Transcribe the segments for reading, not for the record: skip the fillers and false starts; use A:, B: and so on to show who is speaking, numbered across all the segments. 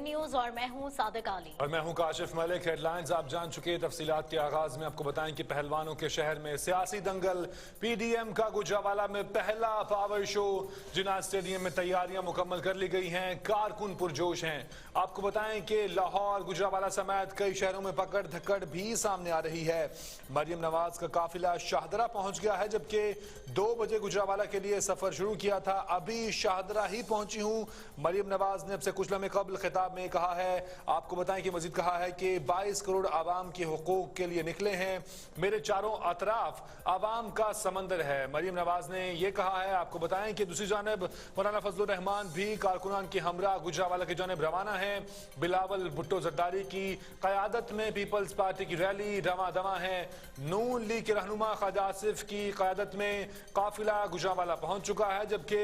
A: News और मैं हूं सादिक अली
B: और मैं हूं काशिफ मलिक। हेडलाइंस आप जान चुके। तफसीलात के आगाज में आपको बताएं कि पहलवानों के शहर में सियासी दंगल। पीडीएम का गुजरावाला में पहला पावर शो। जिन्ना स्टेडियम में तैयारियां मुकम्मल कर ली गई हैं। कारकुन पुरजोश हैं। आपको बताएं कि लाहौर गुजरावाला समेत कई शहरों में पकड़ धकड़ भी सामने आ रही है। मरियम नवाज का काफिला शाहदरा पहुंच गया है, जबकि 2 बजे गुजरावाला के लिए सफर शुरू किया था। अभी शाहदरा ही पहुंची हूं। मरियम नवाज ने अब से कुछ लम्हे कबल खिताब में कहा है, आपको बताएं कि मजीद कहा है कि 22 करोड़ आवाम के हुकूक के लिए निकले हैं। मेरे चारों अतराफ आवाम का समंदर है। मरियम नवाज ने यह कहा है। आपको बताएं कि दूसरी जानब मौलाना फजलुर रहमान भी कारकुनान की हमरा गुजरावाला की जानब रवाना है। बिलावल भुट्टो जरदारी की क़यादत में पीपल्स पार्टी की रैली रवा दवा है। नून लीग के रहनुमा ख्वाजा आसिफ की क़यादत में काफिला गुजरावाला पहुंच चुका है, जबकि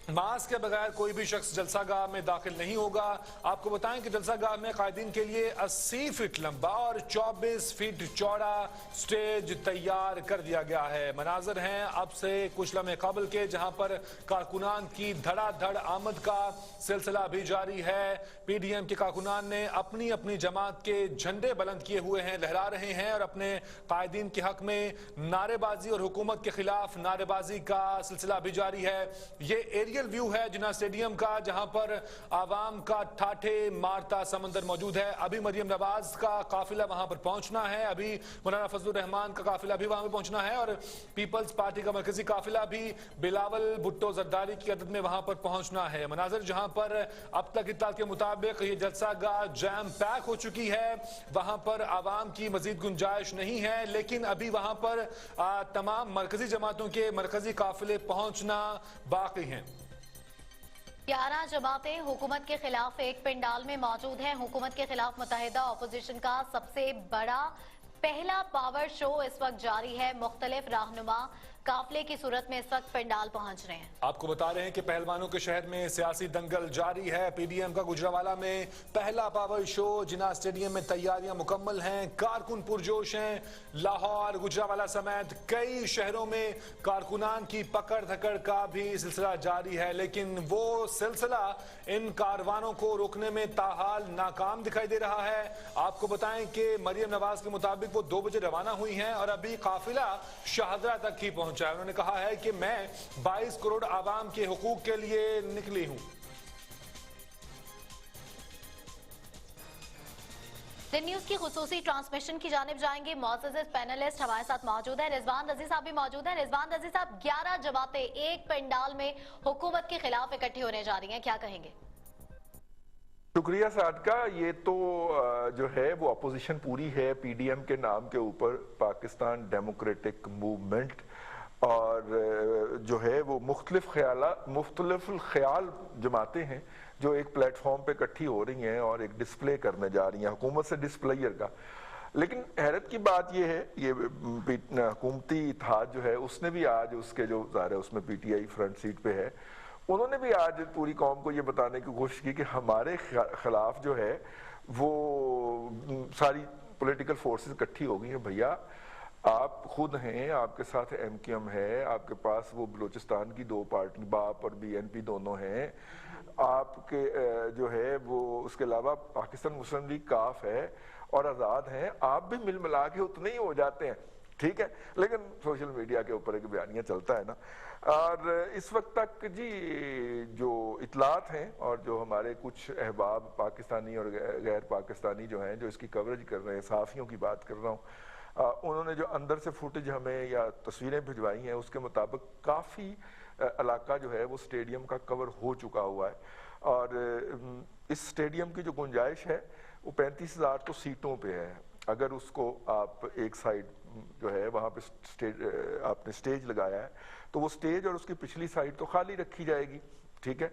B: मास्क के बगैर कोई भी शख्स जलसागाह में दाखिल नहीं होगा। आपको बताएं कि जलसागाह में कायदीन के लिए 80 फीट लंबा और 24 फीट चौड़ा स्टेज तैयार कर दिया गया है। मनाजर हैं अब से कुछ लम्हे कबल के, जहां पर कारकुनान की धड़ाधड़ आमद का सिलसिला भी जारी है। पीडीएम के कारकुनान ने अपनी अपनी जमात के झंडे बुलंद किए हुए हैं, लहरा रहे हैं और अपने कायदीन के हक में नारेबाजी और हुकूमत के खिलाफ नारेबाजी का सिलसिला भी जारी है। ये एरियल व्यू है जिन्ना स्टेडियम का, जहां पर आवाम का ठाठे मारता समंदर मौजूद है। अभी मरियम नवाज का काफिला वहां पर पहुंचना है, अभी मौलाना फजलुर रहमान का काफिला भी वहां पर पहुंचना है और पीपल्स पार्टी का मरकजी काफिला भी बिलावल भुट्टो जरदारी की क़यादत में वहां पर पहुंचना है। मनाजर जहां पर अब तक इत्तला के मुताबिक ये जलसागाह जैम पैक हो चुकी है, वहां पर आवाम की मजीद गुंजाइश नहीं है, लेकिन अभी वहां पर तमाम मरकजी जमातों के मरकजी काफिले पहुंचना बाकी हैं।
A: 11 जमातें हुकूमत के खिलाफ एक पंडाल में मौजूद हैं। हुकूमत के खिलाफ मुत्तहिदा अपोजिशन का सबसे बड़ा पहला पावर शो इस वक्त जारी है। मुख्तलिफ रहनुमा काफिले की सूरत में इस वक्त पंडाल पहुंच रहे हैं।
B: आपको बता रहे हैं कि पहलवानों के शहर में सियासी दंगल जारी है। पीडीएम का गुजरावाला में पहला पावर शो। जिन्ना स्टेडियम में तैयारियां मुकम्मल हैं। कारकुन पुरजोश हैं। लाहौर गुजरावाला समेत कई शहरों में कारकुनान की पकड़ धकड़ का भी सिलसिला जारी है, लेकिन वो सिलसिला इन कारवानों को रोकने में ताहाल नाकाम दिखाई दे रहा है। आपको बताएं कि मरियम नवाज के मुताबिक वो 2 बजे रवाना हुई हैं और अभी काफिला शाहदरा तक ही पहुंचा है। उन्होंने कहा है कि मैं 22 करोड़ आवाम के हुकूक के लिए निकली हूं।
A: न्यूज की खुसूसी ट्रांसमिशन की जानिब जाएंगे। मौजूद पैनलिस्ट हमारे साथ मौजूद है। रिजवान रजी साहब भी मौजूद है। रिजवान रजी साहब, 11 जमातें एक पंडाल में हुकूमत के खिलाफ इकट्ठी होने जा रही हैं, क्या कहेंगे?
C: शुक्रिया सादका। ये तो जो है वो अपोजिशन पूरी है पीडीएम के नाम के ऊपर, पाकिस्तान डेमोक्रेटिक मूवमेंट, और जो है वो मुख्तलिफ ख्याल जमातें हैं जो एक प्लेटफॉर्म पे इकट्ठी हो रही हैं और एक डिस्प्ले करने जा रही हैं, हुकूमत से डिस्प्लेयर का। लेकिन हैरत की बात ये है, ये हुकूमती इत्तेहाद जो है उसने भी आज उसके जो ज़ाहिर है उसमें पीटीआई फ्रंट सीट पे है, उन्होंने भी आज पूरी कौम को ये बताने की कोशिश की कि हमारे खिलाफ जो है वो सारी पॉलिटिकल फोर्सेस इकट्ठी हो गई हैं। भैया आप खुद हैं, आपके साथ एमक्यूएम है, आपके पास वो बलूचिस्तान की 2 पार्टी बाप और बीएनपी दोनों हैं, आपके जो है वो उसके अलावा पाकिस्तान मुस्लिम लीग काफ है और आज़ाद हैं, आप भी मिल मिला के उतने ही हो जाते हैं, ठीक है। लेकिन सोशल मीडिया के ऊपर एक बयानिया चलता है ना। और इस वक्त तक जी जो इतलात हैं और जो हमारे कुछ अहबाब पाकिस्तानी और गैर पाकिस्तानी जो हैं जो इसकी कवरेज कर रहे हैं, सहाफ़ियों की बात कर रहा हूँ, उन्होंने जो अंदर से फुटेज हमें या तस्वीरें भिजवाई हैं उसके मुताबिक काफ़ी इलाका जो है वो स्टेडियम का कवर हो चुका हुआ है। और इस स्टेडियम की जो गुंजाइश है वो 35,000 तो सीटों पे है। अगर उसको आप एक साइड जो है वहाँ पे आपने स्टेज लगाया है तो वो स्टेज और उसकी पिछली साइड तो खाली रखी जाएगी, ठीक है।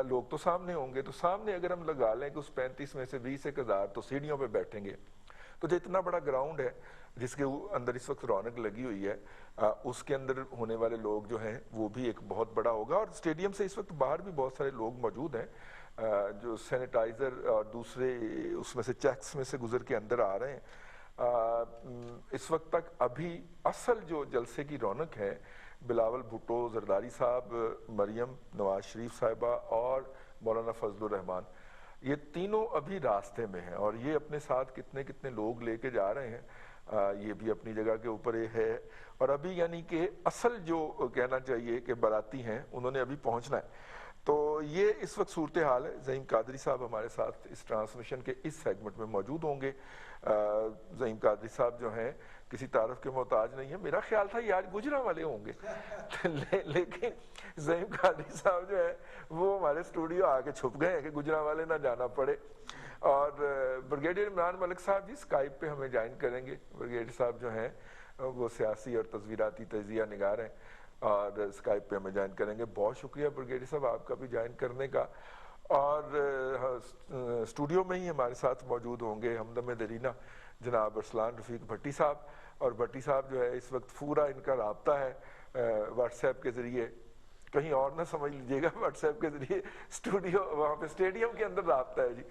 C: लोग तो सामने होंगे, तो सामने अगर हम लगा लें कि उस 35 में से 20,000 तो सीढ़ियों पे बैठेंगे, तो जो इतना बड़ा ग्राउंड है जिसके अंदर इस वक्त रौनक लगी हुई है, उसके अंदर होने वाले लोग जो हैं वो भी एक बहुत बड़ा होगा। और स्टेडियम से इस वक्त बाहर भी बहुत सारे लोग मौजूद हैं जो सैनिटाइज़र और दूसरे उसमें से चेक्स में से गुजर के अंदर आ रहे हैं। इस वक्त तक अभी असल जो जलसे की रौनक है बिलावल भुट्टो जरदारी साहब, मरियम नवाज शरीफ साहिबा और मौलाना फजलुर रहमान, ये तीनों अभी रास्ते में हैं और ये अपने साथ कितने कितने लोग लेके जा रहे हैं ये भी अपनी जगह के ऊपर ये है। और अभी यानी कि असल जो कहना चाहिए कि बाराती हैं उन्होंने अभी पहुंचना है। तो ये इस वक्त सूरत हाल है। ज़हीम कादरी साहब हमारे साथ इस ट्रांसमिशन के इस सेगमेंट में मौजूद होंगे। ज़हीम कादरी साहब जो हैं किसी तारफ के मोहताज नहीं है। मेरा ख्याल था ये आज गुजरा वाले होंगे लेकिन ज़हीम कादरी साहब जो है वो हमारे स्टूडियो आके छुप गए हैं कि गुजरा वाले ना जाना पड़े। और ब्रिगेडियर इमरान मलिक साहब जी स्काइप पे हमें ज्वाइन करेंगे। ब्रिगेडियर साहब जो हैं वो सियासी और तस्वीराती तजिया निगार हैं और स्काइप पे हमें ज्वाइन करेंगे। बहुत शुक्रिया ब्रिगेडियर साहब आपका भी ज्वाइन करने का। और स्टूडियो में ही हमारे साथ मौजूद होंगे हमदम दरीना जनाब अरसलान रफ़ीक भट्टी साहब। और भट्टी साहब जो है इस वक्त पूरा इनका राब्ता है व्हाट्सएप के ज़रिए, कहीं और ना समझ लीजिएगा, व्हाट्सएप के ज़रिए स्टूडियो वहाँ पे स्टेडियम के अंदर राब्ता है जी।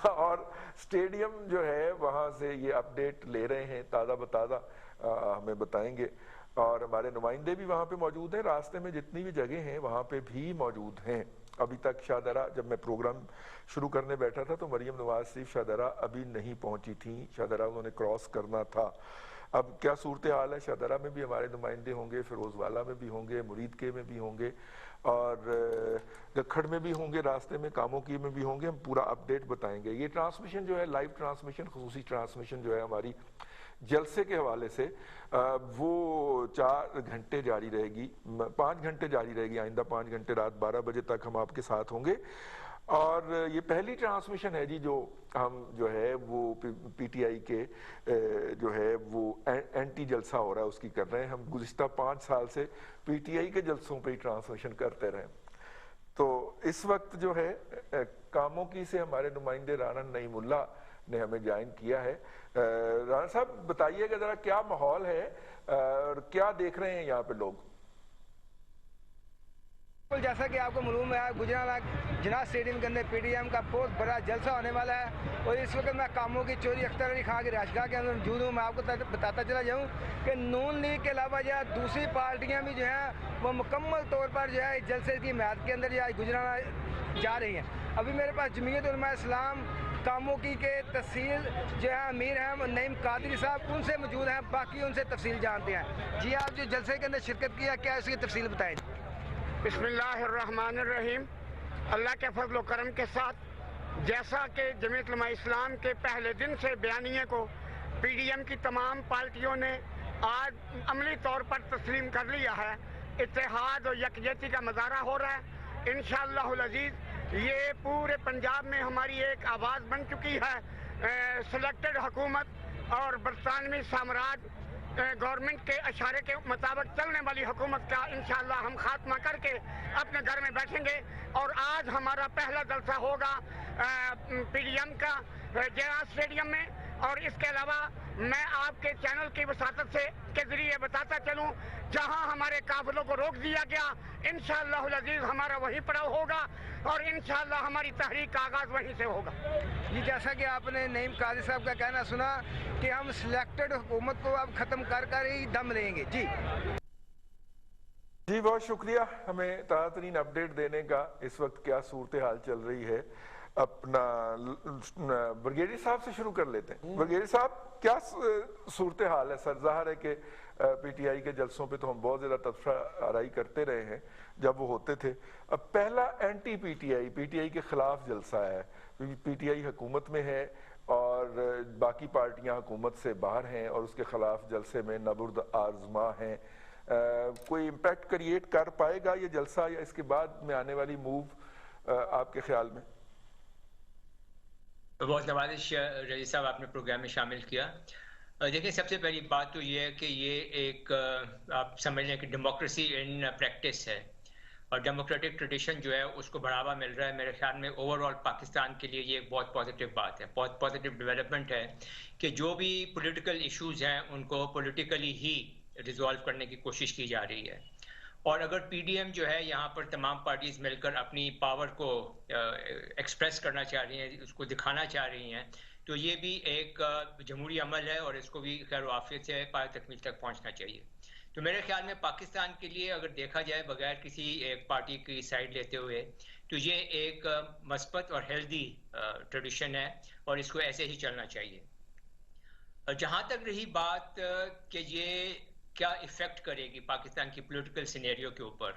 C: और स्टेडियम जो है वहाँ से ये अपडेट ले रहे हैं ताज़ा बताज़ा हमें बताएंगे। और हमारे नुमाइंदे भी वहाँ पे मौजूद हैं, रास्ते में जितनी भी जगह हैं वहाँ पे भी मौजूद हैं। अभी तक शाहदरा जब मैं प्रोग्राम शुरू करने बैठा था तो मरीम नवाज शरीफ शाहदरा अभी नहीं पहुंची थी, शाहदरा उन्होंने क्रॉस करना था। अब क्या सूरत हाल है, शाहदरा में भी हमारे नुमाइंदे होंगे, फिरोजवाला में भी होंगे, मुरीद के में भी होंगे और गखड़ में भी होंगे, रास्ते में कामों की में भी होंगे। हम पूरा अपडेट बताएंगे। ये ट्रांसमिशन जो है लाइव ट्रांसमिशन, खुसूसी ट्रांसमिशन जो है हमारी जलसे के हवाले से वो 4 घंटे जारी रहेगी, 5 घंटे जारी रहेगी। आइंदा 5 घंटे रात 12 बजे तक हम आपके साथ होंगे। और ये पहली ट्रांसमिशन है जी जो हम जो है वो पीटीआई के जो है वो एंटी जलसा हो रहा है उसकी कर रहे हैं। हम गुज़िश्ता 5 साल से पीटीआई के जलसों पे ही ट्रांसमिशन करते रहे। तो इस वक्त जो है कामों की से हमारे नुमाइंदे राना नईमुल्ला ने हमें ज्वाइन किया है। राना साहब बताइएगा जरा क्या माहौल है और क्या देख रहे हैं यहाँ पे लोग।
D: जैसा कि आपको मालूम है गुजरावाला जिन्ना स्टेडियम के अंदर पीडीएम का बहुत बड़ा जलसा होने वाला है। और इस वक्त मैं कामों की चोरी अख्तर अली खां की राजगाह के अंदर मौजूद हूँ। मैं आपको बताता चला जाऊँ कि नून लीग के अलावा जो है दूसरी पार्टियाँ भी जो हैं वो मुकम्मल तौर पर जो है जलसे की मैद के अंदर जो है गुजराना जा रही हैं। अभी मेरे पास जमीयत उलमा इस्लाम कामोकी के तहसील जो है अमीर हैं नईम कादरी साहब, उनसे मौजूद हैं, बाकी उनसे तफसील जानते हैं। जी आप जो जलसे के अंदर शिरकत किया क्या इसकी तफसील बताएं।
E: बिस्मिल्लाहिर्रहमानिर्रहीम। अल्लाह के फजल करम के साथ जैसा कि जमीयत उलमा इस्लाम के पहले दिन से बयानिए को पीडीएम की तमाम पार्टियों ने आज अमली तौर पर तस्लीम कर लिया है, इत्तेहाद और यकजहती का मुजाहरा हो रहा है। इंशाअल्लाहुल अज़ीज़ ये पूरे पंजाब में हमारी एक आवाज़ बन चुकी है। सिलेक्टेड हुकूमत और बरतानवी साम्राज्य गवर्नमेंट के इशारे के मुताबिक चलने वाली हुकूमत का इंशाअल्लाह हम खात्मा करके अपने घर में बैठेंगे। और आज हमारा पहला जलसा होगा पीडीएम का जेरा स्टेडियम में। और इसके अलावा मैं आपके चैनल की वसातत से के जरिए बताता चलूं जहां हमारे काफिलों को रोक दिया गया इंशाअल्लाहुल अज़ीज़ हमारा वहीं पड़ाव होगा और इंशाअल्लाह हमारी तहरीक का आगाज वहीं से होगा।
D: जी जैसा कि आपने नईम कादरी साहब का कहना सुना कि हम सिलेक्टेड हुकूमत को अब खत्म कर ही दम लेंगे। जी
C: जी बहुत शुक्रिया हमें ताज़ा तरीन अपडेट देने का। इस वक्त क्या सूरत हाल चल रही है अपना ब्रिगेडियर साहब से शुरू कर लेते हैं। ब्रिगेडियर साहब क्या सूरत हाल है सर? ज़ाहिर है कि पीटीआई के जलसों पे तो हम बहुत ज़्यादा तबसरा आराई करते रहे हैं जब वो होते थे। अब पहला एंटी पीटीआई के खिलाफ जलसा है। पीटीआई हुकूमत में है और बाकी पार्टियां हुकूमत से बाहर हैं और उसके खिलाफ जलसे में नबुर्द आजमा हैं। कोई इम्पैक्ट क्रिएट कर पाएगा ये जलसा या इसके बाद में आने वाली मूव आपके ख्याल में?
F: बहुत नवाजिश रजी साहब आपने प्रोग्राम में शामिल किया। देखिए सबसे पहली बात तो ये है कि ये एक आप समझ लें कि डेमोक्रेसी इन प्रैक्टिस है और डेमोक्रेटिक ट्रेडिशन जो है उसको बढ़ावा मिल रहा है। मेरे ख्याल में ओवरऑल पाकिस्तान के लिए ये एक बहुत पॉजिटिव बात है, बहुत पॉजिटिव डेवलपमेंट है कि जो भी पॉलिटिकल इश्यूज हैं उनको पॉलिटिकली ही रिजॉल्व करने की कोशिश की जा रही है। और अगर पीडीएम जो है यहाँ पर तमाम पार्टीज मिलकर अपनी पावर को एक्सप्रेस करना चाह रही हैं, उसको दिखाना चाह रही हैं, तो ये भी एक जमहूरी अमल है और इसको भी खैर आफियत से पाय तकमील तक पहुँचना चाहिए। तो मेरे ख्याल में पाकिस्तान के लिए अगर देखा जाए बगैर किसी एक पार्टी की साइड लेते हुए تو یہ ایک مثبت اور ہیلدی ٹریڈیشن ہے اور اس کو ایسے ہی چلنا چاہیے. جہاں تک رہی بات کہ یہ کیا ایفیکٹ کرے گی پاکستان کی پولیٹیکل سینیریو کے اوپر،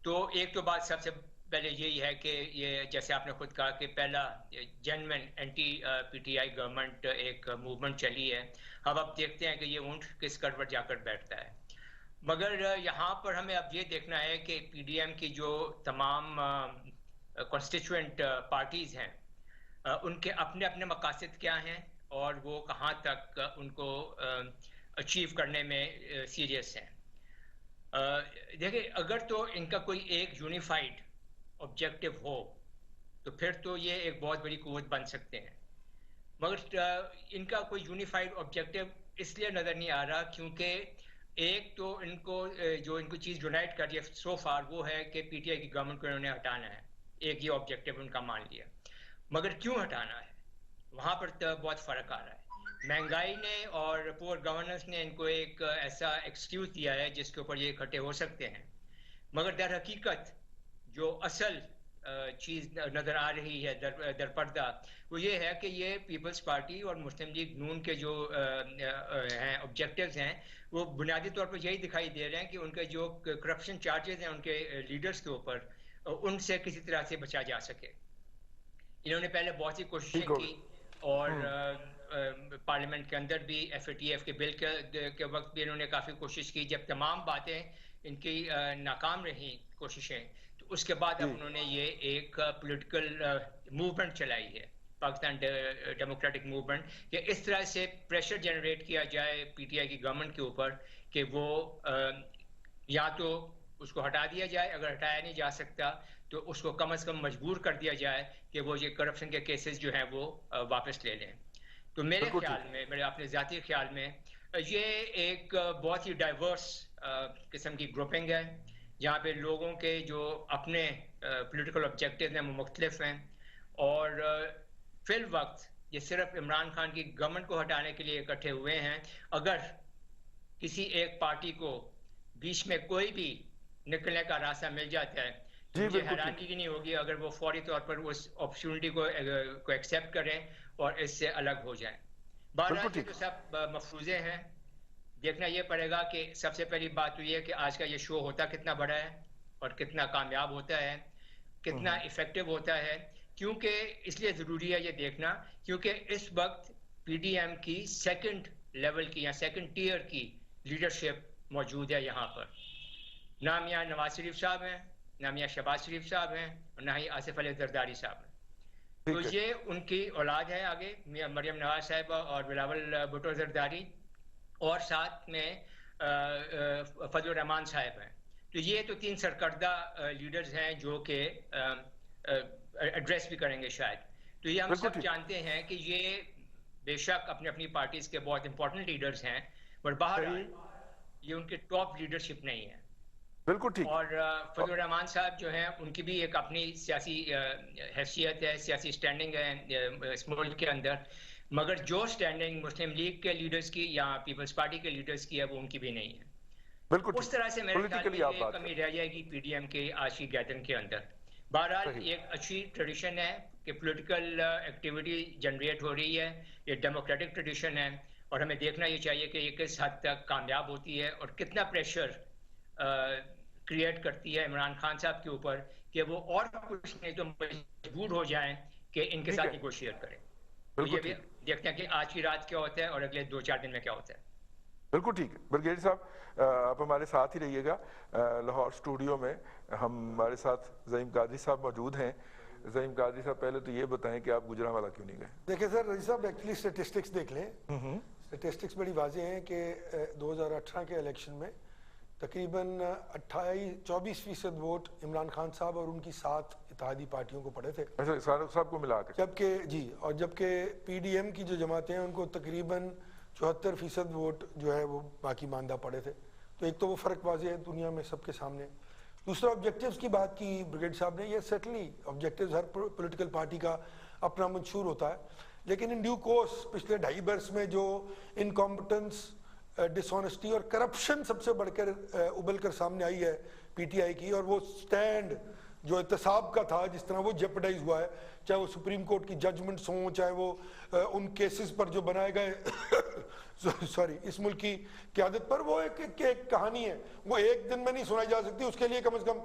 F: تو ایک تو بات سب سے پہلے یہی ہے کہ یہ جیسے آپ نے خود کہا کہ پہلا genuine anti P T I government ایک موومنٹ چلی ہے. اب دیکھتے ہیں کہ یہ اونٹ کس کروٹ جا کر بیٹھتا ہے. مگر یہاں پر ہمیں اب یہ دیکھنا ہے کہ پی ڈی ایم کی جو تمام کانسٹیچوئنٹ پارٹیز ہیں ان کے اپنے اپنے مقاصد کیا ہیں اور وہ کہاں تک ان کو اچیو کرنے میں سیریس ہیں. دیکھیں اگر تو ان کا کوئی ایک یونیفائڈ آبجیکٹو ہو تو پھر تو یہ ایک بہت بڑی قوت بن سکتے ہیں. مگر ان کا کوئی یونیفائڈ آبجیکٹو اس لیے نظر نہیں آ رہا کیونکہ ایک تو ان کو جو ان کو چیز یونائٹ کر رہی ہے سو فار وہ ہے کہ پی ٹی آئی کی گورنمنٹ کو انہوں نے ہٹانا ہے. ایک یہ آبجیکٹو ان کا مان لیا. مگر کیوں ہٹانا ہے وہاں پر تو بہت فرق آ رہا ہے. مہنگائی نے اور پور گورننس نے ان کو ایک ایسا ایکسکیوز دیا ہے جس کے اوپر یہ اکٹھے ہو سکتے ہیں. مگر در حقیقت جو اصل چیز نظر آ رہی ہے در پردہ وہ یہ ہے کہ یہ پیپلز پارٹی اور مسلم لیگ نون کے جو ہیں آبجیکٹیوز ہیں وہ بنیادی طور پر یہی دکھائی دے رہے ہیں کہ ان کے جو کرپشن چارجز ہیں ان کے لیڈرز کے اوپر ان سے کسی طرح سے بچا جا سکے. انہوں نے پہلے بہت سی کوششیں کی اور پارلیمنٹ کے اندر بھی ایف اے ٹی ایف کے بل کے وقت بھی انہوں نے کافی کوشش کی. جب تمام باتیں ان کی ناکام رہیں کوششیں تو اس کے بعد اب انہوں نے یہ ایک پولیٹیکل موومنٹ چلائی ہے پاکستان ڈیموکریٹک موومنٹ کہ اس طرح سے پریشر جنریٹ کیا جائے پی ٹی آئی کی گورنمنٹ کے اوپر کہ وہ یا تو اس کو ہٹا دیا جائے, اگر ہٹایا نہیں جا سکتا تو اس کو کم از کم مجبور کر دیا جائے کہ وہ یہ کرپشن کے کیسز جو ہیں وہ واپس لے لیں. تو میرے خیال میں, میرے اپنے ذاتی خیال میں یہ ایک بہت ہی ڈائیورس قسم کی گروپنگ ہے جہاں پہ لوگوں کے جو اپنے پولیٹیکل آبجیکٹیو ہیں وہ مختلف ہیں اور فی الوقت یہ صرف عمران خان کی گورنمنٹ کو ہٹانے کے لیے اکٹھے ہوئے ہیں. اگر کسی ایک پارٹی کو بیچ میں کوئی بھی نکلنے کا راستہ مل جاتا ہے مجھے حیرانی کی نہیں ہوگی اگر وہ فوری طور پر اس اپرچونٹی کو ایکسیپٹ کریں اور اس سے الگ ہو جائیں. بہرحال یہ تو سب مفروضے ہیں, دیکھنا یہ پڑے گا کہ سب سے پہلی بات تو یہ ہے کہ آج کا یہ شو ہوتا کتنا بڑا ہے اور کتنا کامیاب ہوتا ہے, کتنا افیکٹو ہوتا ہے. کیونکہ اس لیے ضروری ہے یہ دیکھنا کیونکہ اس وقت پی ڈی ایم کی سیکنڈ لیول کی یا سیکنڈ ٹیئر کی لیڈرشپ موجود ہے یہاں پر. نہ میاں نواز شریف صاحب ہیں, نہ میاں شہباز شریف صاحب ہیں اور نہ ہی آصف علی زرداری صاحب ہیں. تو یہ ان کی اولاد ہے آگے, میاں مریم نواز صاحبہ اور بلاول بھٹو زرداری اور ساتھ میں فضل الرحمان صاحب ہیں. تو یہ تو تین سرکردہ لیڈرز ہیں جو کہ ایڈریس بھی کریں گے شاید. تو یہ ہم سب جانتے ہیں کہ یہ بے شک اپنی اپنی پارٹیز کے بہت امپورٹنٹ لیڈرز ہیں پر بہرحال یہ ان کے ٹاپ لیڈرشپ نہیں ہے.
C: بالکل ٹھیک.
F: اور فضل الرحمان صاحب جو ہیں ان کی بھی ایک اپنی سیاسی حیثیت ہے, سیاسی سٹینڈنگ ہے اس ملک کے اندر, مگر جو سٹینڈنگ مسلم لیگ کے لیڈرز کی یا پیپلز پارٹی کے لیڈرز کی ہے وہ ان کی بھی نہیں ہے.
C: بالکل
F: اس طرح سے میرے خیال میں یہ کمی رہ جائے گی پی ڈی ایم کے آج کی گیدرنگ کے اندر. بہرحال یہ ایک اچھی ٹریڈیشن ہے کہ پولیٹیکل ایکٹیویٹی جنریٹ ہو رہی ہے, یہ ڈیموکریٹک ٹریڈیشن ہے اور ہمیں دیکھنا یہ چاہیے کہ یہ کس حد تک کامیاب ہوتی ہے اور کتنا پریشر کریٹ کرتی ہے عمران خان صاحب کے اوپر کہ وہ اور کچھ نہیں تو مجبور ہو جائیں کہ ان کے ساتھ نیگوشیٹ کریں. تو یہ بھی دیکھتے ہیں کہ آج کی رات کیا ہوتا ہے اور اگلے 2-4 دن میں کیا ہوتا ہے.
C: بالکل ٹھیک ہے. برگیڈیئر صاحب آپ ہمارے ساتھ ہی رہیے گا. لاہور اسٹوڈیو میں ہمارے ساتھ زعیم قادری صاحب موجود ہیں. زعیم قادری صاحب پہلے تو یہ بتائیں کہ آپ گجرانوالہ کیوں نہیں گئے؟
G: دیکھیں سر رضی صاحب ایکچولی اسٹیٹسٹکس دیکھ لیں. اسٹیٹسٹکس بڑی واضح ہیں کہ 2018 کے الیکشن میں تقریباً 24% ووٹ عمران خان صاحب اور ان کی 7 اتحادی پارٹیوں کو پڑے تھے.
C: صاحب کو ملا کے
G: جبکہ جی اور جبکہ پی ڈی ایم کی جو جماعتیں ہیں ان کو تقریباً 74% ووٹ جو ہے وہ باقی ماندہ پڑے تھے. تو ایک تو وہ فرق واضح ہے دنیا میں سب کے سامنے. دوسرا آبجیکٹیوز کی بات کی بریگیڈ صاحب نے, یہ سیٹلی آبجیکٹیوز ہر پولیٹیکل پارٹی کا اپنا منشور ہوتا ہے, لیکن ان ڈیو کورس پچھلے 2.5 برس میں جو انکمپٹنس, ڈس آنیسٹی اور کرپشن سب سے بڑھ کر ابل کر سامنے آئی ہے پی ٹی آئی کی, اور وہ سٹینڈ जो एहतसाब का था, जिस तरह वो जेपडाइज हुआ है, चाहे वो सुप्रीम कोर्ट की जजमेंट्स हों, चाहे वो उन केसेस पर जो बनाए गए सॉरी इस मुल्क की क़यादत पर, वो एक कहानी है, वो एक दिन में नहीं सुनाई जा सकती, उसके लिए कम से कम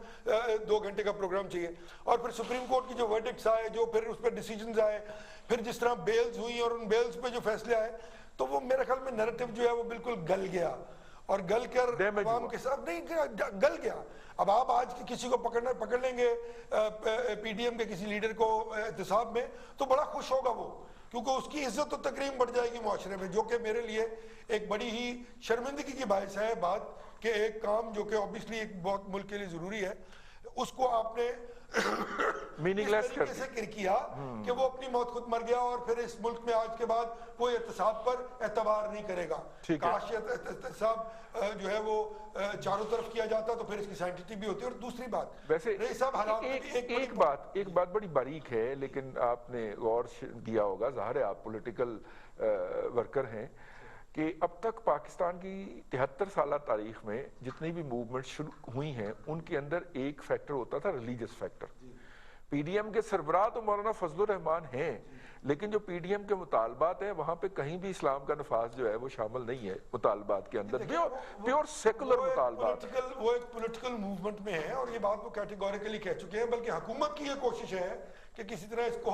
G: 2 घंटे का प्रोग्राम चाहिए। और फिर सुप्रीम कोर्ट की जो वर्डिक्ट्स आए, जो फिर उस पर डिसीजंस आए, फिर जिस तरह बेल्स हुई और उन बेल्स पे जो फैसले आए, तो वो मेरे ख्याल में नैरेटिव जो है वो बिल्कुल गल गया, और गल कर आवाम के साथ नहीं गल गया। अब आप आज किसी को पकड़ लेंगे पीडीएम के किसी लीडर को एहतसाब में, तो बड़ा खुश होगा वो, क्योंकि उसकी इज्जत और तकरीम बढ़ जाएगी मुआशरे में, जो कि मेरे लिए एक बड़ी ही शर्मिंदगी की बाइस है बात कि एक काम जो कि ऑब्वियसली एक बहुत मुल्क के लिए जरूरी है, उसको आपने
C: मीनिंगलेस
G: कर किया कि वो अपनी मौत खुद मर गया, और फिर इस मुल्क में आज के बाद कोई एहतसाब पर एतबार नहीं करेगा। काश एहतसाब जो है वो चारों तरफ किया जाता तो फिर इसकी साइंटिफिक भी होती। और दूसरी बात,
C: वैसे
G: एक
C: बात बड़ी बारीक है, लेकिन आपने गौर किया होगा, ज़ाहिर है आप पॉलिटिकल वर्कर हैं, कि अब तक पाकिस्तान की 73 साल तारीख में जितनी भी मूवमेंट शुरू हुई हैं, उनके अंदर एक फैक्टर होता था रिलीजियस फैक्टर। पीडीएम के सरबराह तो मौलाना फजलुर रहमान हैं, लेकिन जो पीडीएम के मुतालबात हैं वहां पे कहीं भी इस्लाम का नफाज जो है वो शामिल नहीं है मुतालबात के अंदर, प्योर सेकुलर मुतालबात।
G: वो एक पॉलिटिकल मूवमेंट में है, और ये बात वो कैटेगोरिकली कह चुके हैं, बल्कि हुकूमत की ये कोशिश है कि किसी तरह इसको,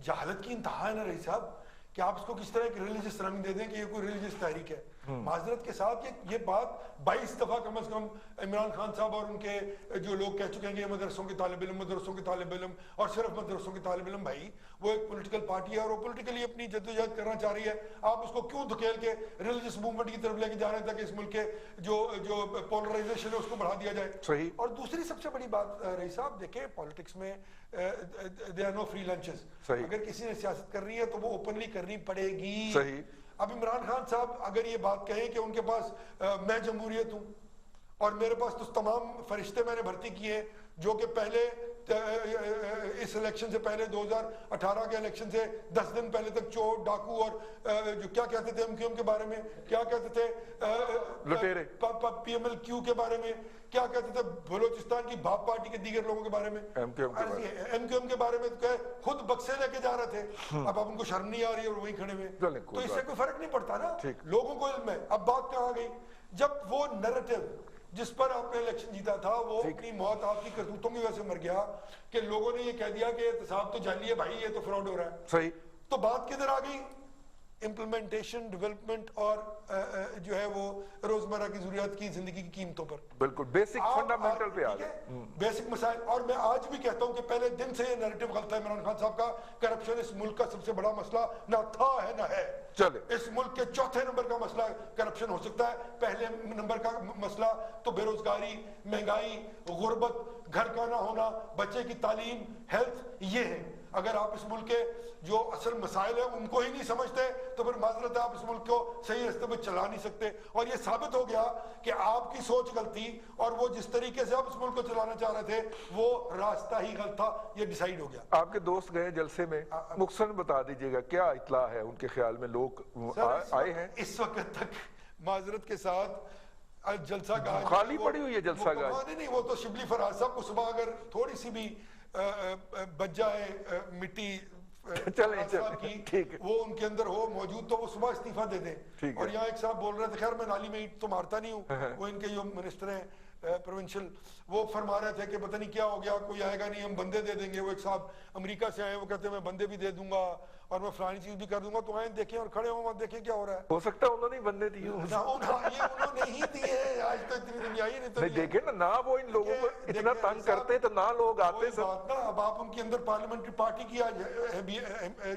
G: जहालत की इंतहा है ना रईस साहब, कि आप इसको किस तरह एक रिलीजियस रंग दे दें कि ये कोई रिलीजियस तहरीक है। माजरत के साथ ये बात 22 दफा कम से कम इमरान खान साहब और उनके जो लोग कह चुके हैं कि मदरसों के तालिब इल्म और सिर्फ मदरसों के तालिब इल्म, भाई वो एक पॉलिटिकल पार्टी है और वो पॉलिटिकली अपनी जद्दोजहद करना चाह रही है। आप उसको क्यों धकेल के रिलीजियस मूवमेंट की तरफ लेके जा रहे हैं ताकि इस मुल्क के जो पोलराइजेशन है उसको बढ़ा दिया जाए।
C: सही।
G: और दूसरी सबसे बड़ी बात रही साहब, देखें पॉलिटिक्स में they are no free lunches. अगर किसी ने सियासत करनी है तो वो ओपनली करनी पड़ेगी।
C: सही।
G: अब इमरान खान साहब अगर ये बात कहें कि उनके पास मैं जमहूरियत हूं और मेरे पास तो तमाम फरिश्ते मैंने भर्ती किए जो कि पहले इस इलेक्शन से पहले 2018 के इलेक्शन से 10 दिन पहले तक चोर डाकू और जो क्या कहते थे एमक्यूएम के बारे में, क्या कहते थे
C: लुटेरे,
G: पीएमएलक्यू के बारे में, क्या कहते थे बलोचिस्तान की बाप पार्टी के दीगर लोगों के बारे में, एमक्यूएम के बारे में तो खुद बक्से लेके जा रहे थे। अब उनको शर्म नहीं आ रही है और वहीं खड़े हुए, तो इससे कोई फर्क नहीं पड़ता ना, लोगों को इल्म है। अब बात कहाँ गई, जब वो नैरेटिव जिस पर आपने इलेक्शन जीता था वो अपनी मौत आपकी करतूतों की वजह से मर गया कि लोगों ने ये कह दिया कि एहतसाब तो जाली है भाई, ये तो फ्रॉड हो रहा है।
C: सही।
G: तो बात किधर आ गई, इम्प्लीमेंटेशन, डेवलपमेंट और जो है वो रोजमर्रा की जरूरियात की जिंदगी की कीमतों पर,
C: बिल्कुल बेसिक फंडामेंटल पे आ गए,
G: बेसिक मसाइल। और मैं आज भी कहता हूं कि पहले दिन से ये नैरेटिव गलत है इमरान खान साहब का, करप्शन इस मुल्क का सबसे बड़ा मसला ना था है ना है।
C: चले,
G: इस मुल्क के चौथे नंबर का मसला करप्शन हो सकता है, पहले नंबर का मसला तो बेरोजगारी, महंगाई, गुर्बत, घर का ना होना, बच्चे की तालीम, हेल्थ, ये है। अगर आप इस मुल्क के जो असल मसाइल है उनको ही नहीं समझते तो फिर माजरत है आप इस मुल्क को सही रास्ते पर चला नहीं सकते। और ये साबित हो गया कि आपकी सोच गलती और वो जिस तरीके से आप इस मुल्क को चलाना चाह रहे थे वो रास्ता ही गलत था, ये डिसाइड हो गया।
C: आपके दोस्त गए जलसे में, मुख्तसर बता दीजिएगा क्या इत्ला है उनके ख्याल में, लोग आए हैं
G: इस वक्त तक? माजरत के साथ जलसा गाह
C: खाली पड़ी हुई है, जलसा गाह
G: नहीं, वो तो शिबली फराज साहब को सुबह अगर थोड़ी सी भी बच जाए मिट्टी
C: चले
G: की वो उनके अंदर हो मौजूद तो वो सुबह इस्तीफा दे दें। और यहाँ एक साहब बोल रहे थे, खैर मैं नाली में ईंट तो मारता नहीं हूँ, वो इनके जो मिनिस्टर हैं प्रोविंशियल, वो फरमा रहे थे कि पता नहीं क्या हो गया, कोई आएगा नहीं, हम बंदे दे देंगे। वो एक साहब अमेरिका से आए, वो कहते हैं मैं बंदे भी दे दूंगा और मैं फलानी चीज भी कर दूंगा, तो आए देखें और खड़े हो देखें क्या हो रहा है।
C: हो सकता है उन्होंने बंदे दिए,
G: उन्होंने ही दिए, आज तो इतनी दुनिया ही नहीं
C: देखे ना वो इन लोगों को इतना तंग करते तो ना लोग आते सब।
G: अब आप उनके अंदर पार्लियामेंट्री पार्टी की आज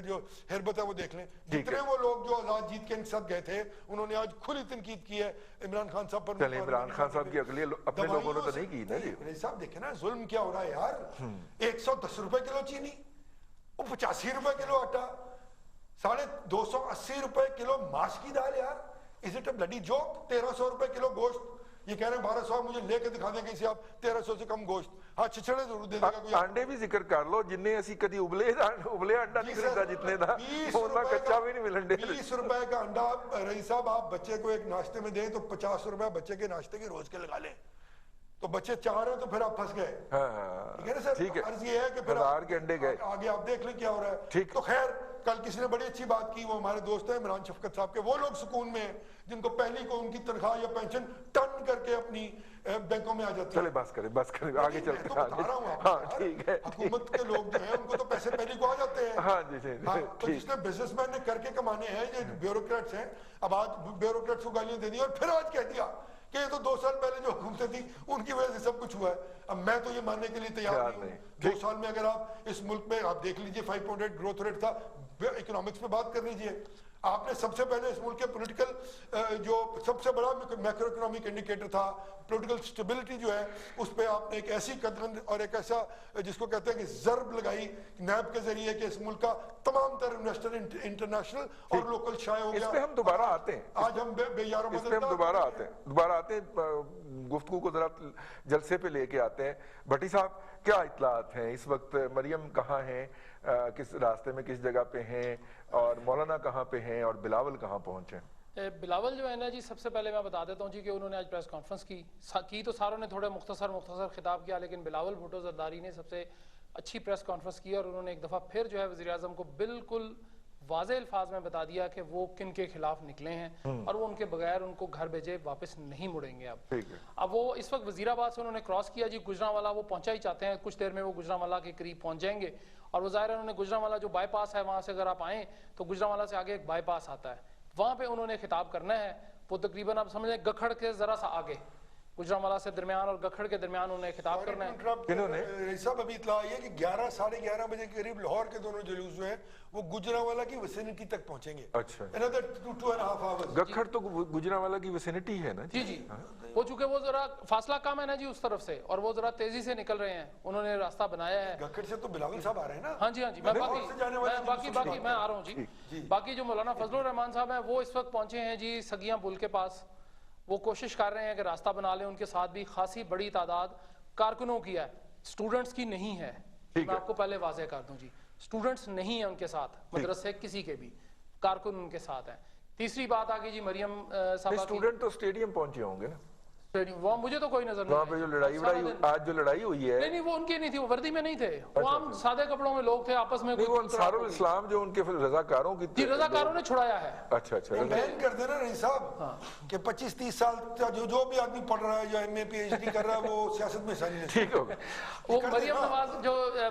G: जो हिरबत है वो देख लें, जितने वो लोग जो आजाद जीत के साथ गए थे उन्होंने आज खुली तनकीद की है इमरान खान साहब पर।
C: चले इमरान खान साहब की अगले अपने लोगों ने तो नहीं की ना जी।
G: साहब देखे ना जुल्म क्या हो रहा है यार, 110 रुपए किलो चीनी, 85 रुपए किलो आटा, 280 रुपए किलो माश की दाल यार, is it a bloody joke? 1300 रुपए किलो गोश्त, ये कह रहे हैं 1200, मुझे लेके दिखा दें कहीं से आप 1300 से कम गोश्त। हाँ छिछड़े जरूर दे देगा कोई।
C: अंडे भी जिक्र कर लो, जिन्ने ऐसी कभी उबले अंडा नहीं खरीदा जितने था, उतना कच्चा भी नहीं मिलने।
G: 20 रुपए का अंडा रईस साहब आप बच्चे को एक नाश्ते में दें तो 50 रुपए बच्चे के नाश्ते के रोज के लगा लें, तो बच्चे 4 हैं तो फिर आप फंस गए।
C: हाँ,
G: ठीक है ना सर?
C: ठीक है।
G: अर्ज ये है कि फिर
C: हजार के अंडे गए।
G: आगे आप देख लें क्या हो रहा है।
C: ठीक।
G: तो खैर कल किसी ने बड़ी अच्छी बात की, वो हमारे दोस्त हैं इमरान शफकत साहब के, वो लोग सुकून में हैं जिनको पहली को उनकी तनख्वाह या पेंशन टर्न करके अपनी बैंकों में आ जाती है।
C: चले बस करें आगे चलते
G: तो
C: हैं
G: बता रहा हूँ आपको
C: हाँ
G: यार,
C: ठीक है
G: हुकूमत के लोग जो हैं उनको तो पैसे पहले को आ जाते हैं।
C: हाँ जी जी
G: हाँ, तो
C: ठीक।
G: जिसने बिजनेसमैन ने करके कमाने हैं, ये ब्यूरोक्रेट्स हैं, अब आज ब्यूरोक्रेट्स को गालियां दे दी और फिर आज कह दिया कि ये तो 2 साल पहले जो हुकूमतें थी उनकी वजह से सब कुछ हुआ है। अब मैं तो ये मानने के लिए तैयार नहीं हूँ। 2 साल में अगर आप इस मुल्क में आप देख लीजिए 5.8 ग्रोथ रेट था, इकोनॉमिक्स पे बात कर लीजिए, आपने सबसे पहले इस मुल्क के पॉलिटिकल जो सबसे बड़ा मैक्रो इकोनॉमिक इंडिकेटर था पॉलिटिकल स्टेबिलिटी जो है, उस पे आपने एक ऐसी कदम और एक ऐसा जिसको कहते हैं कि ज़र्ब लगाई नैब के जरिए कि इस मुल्क का तमाम तर इन्वेस्टर इंटरनेशनल और लोकल शाये हो गया।
C: इस पे हम दोबारा आते हैं,
G: आज हम बेयारो
C: इस पे हम दोबारा आते हैं गुफ्तगू को जरा जलसे पे लेके आते हैं। भट्टी साहब क्या इत्तलात हैं इस वक्त? मरियम कहाँ हैं, किस रास्ते में, किस जगह पे हैं, और मौलाना कहाँ पे हैं, और बिलावल कहाँ पहुंचे?
H: बिलावल जो है ना जी, सबसे पहले मैं बता देता हूँ जी कि उन्होंने आज प्रेस कॉन्फ्रेंस की तो सारों ने थोड़े मुख्तसर खिताब किया, लेकिन बिलावल भुट्टो जरदारी ने सबसे अच्छी प्रेस कॉन्फ्रेंस की और उन्होंने एक दफ़ा फिर जो है वज़ीर आज़म को बिल्कुल वाज़े अल्फाज में बता दिया कि वो किन के खिलाफ निकले हैं और वो उनके बगैर उनको घर भेजे वापस नहीं मुड़ेंगे। अब वो इस वक्त वज़ीराबाद से उन्होंने क्रॉस किया जी, गुजरांवाला वो पहुंचा ही चाहते हैं, कुछ देर में वो गुजरांवाला के करीब पहुंच जाएंगे। और वो ज़ाहिर है उन्होंने गुजरांवाला जो बाईपास है वहाँ से अगर आप आएँ तो गुजरांवाला से आगे एक बाईपास आता है, वहाँ पर उन्होंने खिताब करना है। वो तकरीबन आप समझ लें गखड़ के ज़रा सा आगे, गुजरांवाला से दरमियान और गखड़ के दरमियान उन्हें खिताब करना है।
G: सब अभी इतला आई है कि 11 साढ़े 11 बजे के करीब लाहौर के दोनों जुलूस जो हैं वो गुजरांवाला की विसिनिटी तक पहुंचेंगे।
C: अच्छा,
G: Another 2.5 hours।
C: गखड़ तो गुजरांवाला की विसिनिटी है ना
H: जी जी, वो चूंकि वो जरा फासला कम है ना जी उस तरफ से, और वो जरा तेजी से निकल रहे हैं, उन्होंने रास्ता बनाया है।
G: गखड़ से तो बिलावल साहब आ रहे हैं ना?
H: हाँ जी हाँ जी, मैं आ रहा हूँ जी। बाकी जो मौलाना फजलुर रहमान साहब हैं वो इस वक्त पहुंचे हैं जी सगिया पुल के पास। वो कोशिश कर रहे हैं कि रास्ता बना लें, उनके साथ भी खासी बड़ी तादाद कारकुनों की है, स्टूडेंट्स की नहीं है। मैं आपको पहले वाज़ेह कर दूं जी, स्टूडेंट्स नहीं है उनके साथ, मदरसे किसी के भी, कारकुन उनके साथ हैं। तीसरी बात आ गई जी मरियम साहब,
C: स्टूडेंट तो स्टेडियम पहुंचे होंगे ना?
H: वो मुझे तो कोई नजर नहीं,
C: वहाँ पे जो आज जो लड़ाई हुई है,
H: नहीं वो उनकी नहीं थी, वो वर्दी में नहीं थे, वो आम सादे कपड़ों में लोग थे आपस में।
C: वो अंसारुल इस्लाम जो उनके रजाकारों की
H: जी, रजाकारों ने छुड़ाया है।
C: अच्छा,
G: बैन कर देना रही साहब कि 25-30 साल जो भी आदमी पढ़ रहा है, जो MA PhD कर रहा है, वो सियासत में शामिल है। ठीक हो गया।
H: वो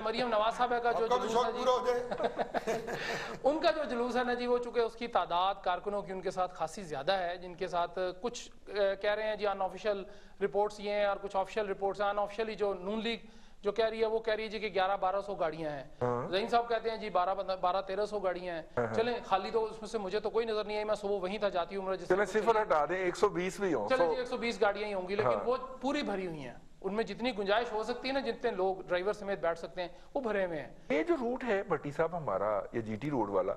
H: मरियम नवाज साहब का जो जुलूस है जी, उनका जो जुलूस है ना जी, वो चूंकि उसकी तादाद कारकुनों की उनके साथ खासी ज्यादा है, जिनके साथ कुछ कह रहे हैं जी अनऑफिशियल रिपोर्ट्स ये हैं और कुछ ऑफिशियल रिपोर्ट्स हैं। अनऑफिशियली जो नून लीग जो कह रही है वो कह रही है जी कि 1100-1200 गाड़ियां हैं। ज़हीन साहब कहते हैं जी 1200-1300 गाड़ियां हैं। चलें, खाली तो उसमें से मुझे तो कोई नजर नहीं आई, मैं सुबह वहीं था जाती हूँ,
C: चलें सिफर हटा दें, 120 भी हो,
H: चलें जी 120 गाड़ियां ही होंगी, लेकिन वो पूरी भरी हुई हैं, उनमें जितनी गुंजाइश हो सकती है ना, जितने लोग ड्राइवर समेत बैठ सकते हैं वो भरे हुए हैं।
C: ये जो रूट है भट्टी साहब हमारा, ये GT रोड वाला,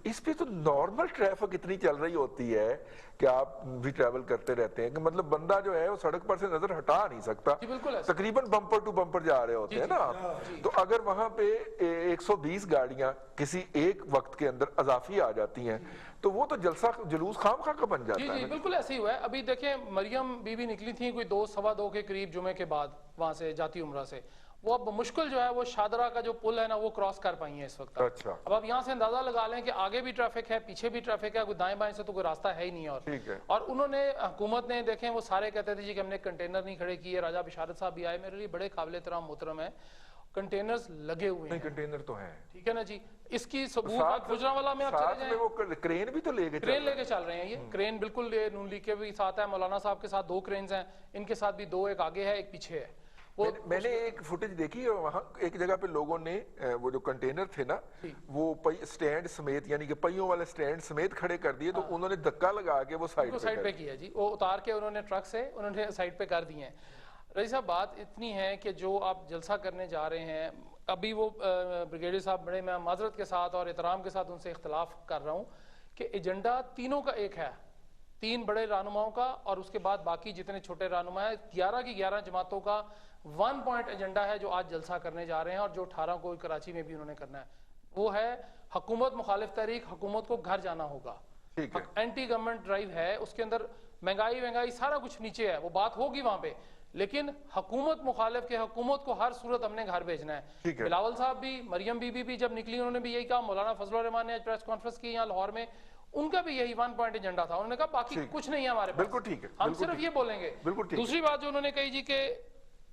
C: इस पे तो नॉर्मल ट्रैफिक इतनी चल रही होती है कि आप भी ट्रैवल करते रहते हैं कि मतलब बंदा जो है वो सड़क पर से नजर हटा नहीं सकता, तकरीबन बम्पर टू बम्पर जा रहे होते हैं ना आप। तो अगर वहां पे 120 गाड़ियां किसी एक वक्त के अंदर अजाफी आ जाती हैं तो वो तो जलसा जुलूस खामखा का बन जाता है।
H: जी बिल्कुल ऐसे ही हुआ है। अभी देखें मरियम बीबी निकली थी कोई 2-2:15 के करीब जुमे के बाद वहां से जाती उम्रा से, वो अब मुश्किल जो है वो शादरा का जो पुल है ना वो क्रॉस कर पाई है इस वक्त।
C: अच्छा।
H: अब आप यहाँ से अंदाजा लगा लें कि आगे भी ट्रैफिक है, पीछे भी ट्रैफिक है, कोई दाएं बाएं से तो कोई रास्ता है ही नहीं। और उन्होंने हुकूमत ने देखें वो सारे कहते थे जी कि हमने कंटेनर नहीं खड़े किए। राजा बिशारत साहब भी आए, मेरे लिए बड़े काबिल एहतराम मोहतरम है, कंटेनर्स लगे हुए हैं।
C: कंटेनर तो है, ठीक
H: है ना जी। इसकी सबूत गुजरांवाला में आप चले जाएं,
C: वो क्रेन भी तो लेके
H: चल रहे हैं। ये क्रेन बिल्कुल नून लीग के भी साथ है, मौलाना साहब के साथ 2 क्रेन्स हैं, इनके साथ भी 2, एक आगे है एक पीछे है।
C: मैंने एक फुटेज देखी, वहाँ एक जगह पे लोगों ने वो जो कंटेनर थे ना वो स्टैंड समेत, यानी कि पहियों वाले स्टैंड समेत खड़े कर दिए। तो उन्होंने धक्का लगा के वो साइड पे किया
H: जी, वो उतार के उन्होंने ट्रक से उन्होंने साइड पे कर दिए हैं। रईस साहब बात इतनी है कि जो आप जलसा करने जा रहे हैं, अभी वो ब्रिगेडियर साहब बड़े, मैं माजरत के साथ और एहतराम के साथ उनसे इख्तलाफ कर रहा हूँ कि एजेंडा तीनों का एक है, 3 बड़े रहनुमाओं का और उसके बाद बाकी जितने छोटे रहनुमा है, 11 की 11 जमातों का 1 पॉइंट एजेंडा है जो आज जलसा करने जा रहे हैं और जो 18 को कराची में भी उन्होंने करना है। वो है हुकूमत मुखालिफ तहरीक, हुकूमत को घर जाना होगा, एंटी गवर्नमेंट ड्राइव है, उसके अंदर महंगाई सारा कुछ नीचे है, वो बात होगी वहां पे, لیکن حکومت مخالف کے حکومت کو ہر صورت ہم نے گھر بھیجنا ہے. بلاول صاحب بھی, مریم بی بی بھی جب نکلی انہوں نے بھی یہی کہا, مولانا فضل الرحمان نے آج پریس کانفرنس کی یہاں لاہور میں, ان کا بھی یہی 1 پوائنٹ ایجنڈا تھا. انہوں نے کہا باقی کچھ نہیں ہے ہمارے پاس,
C: بالکل ٹھیک ہے,
H: ہم صرف یہ بولیں گے. دوسری بات جو انہوں نے کہی جی کہ